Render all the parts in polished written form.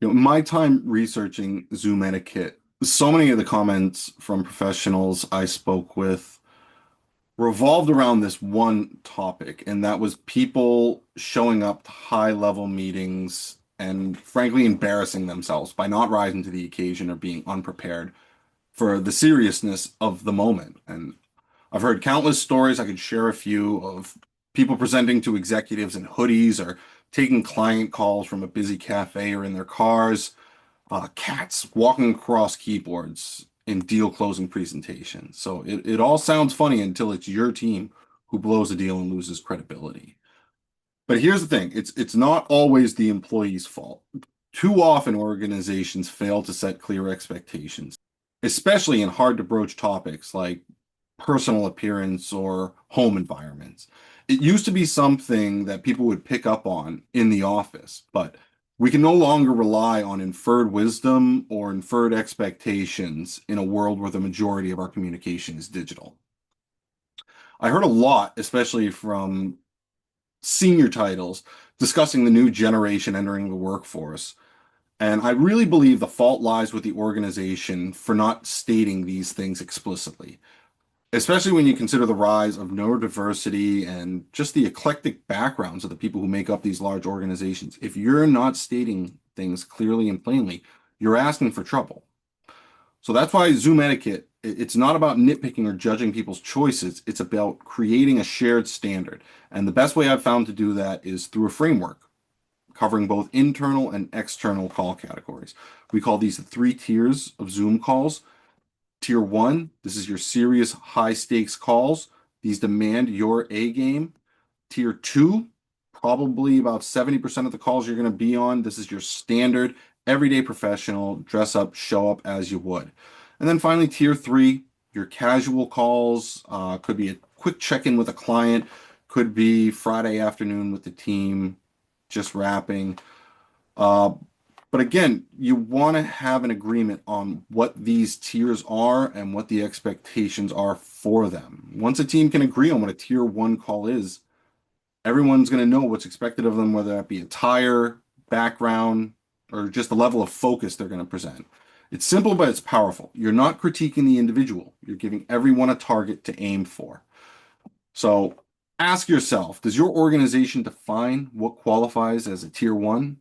In my time researching Zoom etiquette, so many of the comments from professionals I spoke with revolved around this one topic, and that was people showing up to high-level meetings and frankly embarrassing themselves by not rising to the occasion or being unprepared for the seriousness of the moment. And I've heard countless stories. I could share a few of people presenting to executives in hoodies or taking client calls from a busy cafe or in their cars, cats walking across keyboards in deal closing presentations. So it all sounds funny until it's your team who blows a deal and loses credibility. But here's the thing, it's not always the employee's fault. Too often organizations fail to set clear expectations, especially in hard to broach topics like personal appearance or home environments. It used to be something that people would pick up on in the office, but we can no longer rely on inferred wisdom or inferred expectations in a world where the majority of our communication is digital. I heard a lot, especially from senior titles, discussing the new generation entering the workforce. And I really believe the fault lies with the organization for not stating these things explicitly, especially when you consider the rise of neurodiversity and just the eclectic backgrounds of the people who make up these large organizations. If you're not stating things clearly and plainly, you're asking for trouble. So that's why Zoom etiquette, it's not about nitpicking or judging people's choices. It's about creating a shared standard. And the best way I've found to do that is through a framework covering both internal and external call categories. We call these the three tiers of Zoom calls. Tier one, this is your serious high stakes calls. These demand your A game. Tier two, probably about 70% of the calls you're going to be on. This is your standard everyday professional, dress up, show up as you would. And then finally, tier three, your casual calls, could be a quick check-in with a client, could be Friday afternoon with the team, just wrapping. Uh, but again, you want to have an agreement on what these tiers are and what the expectations are for them. Once a team can agree on what a tier one call is, everyone's going to know what's expected of them, whether that be attire, background, or just the level of focus they're going to present. It's simple, but it's powerful. You're not critiquing the individual. You're giving everyone a target to aim for. So ask yourself, does your organization define what qualifies as a tier one,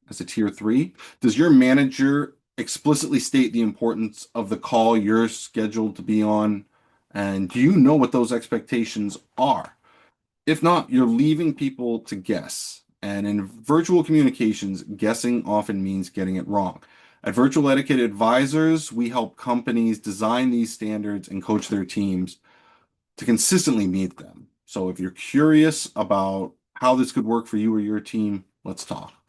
as a tier three? Does your manager explicitly state the importance of the call you're scheduled to be on? And do you know what those expectations are? If not, you're leaving people to guess. And in virtual communications, guessing often means getting it wrong. At Virtual Etiquette Advisors, we help companies design these standards and coach their teams to consistently meet them. So if you're curious about how this could work for you or your team, let's talk.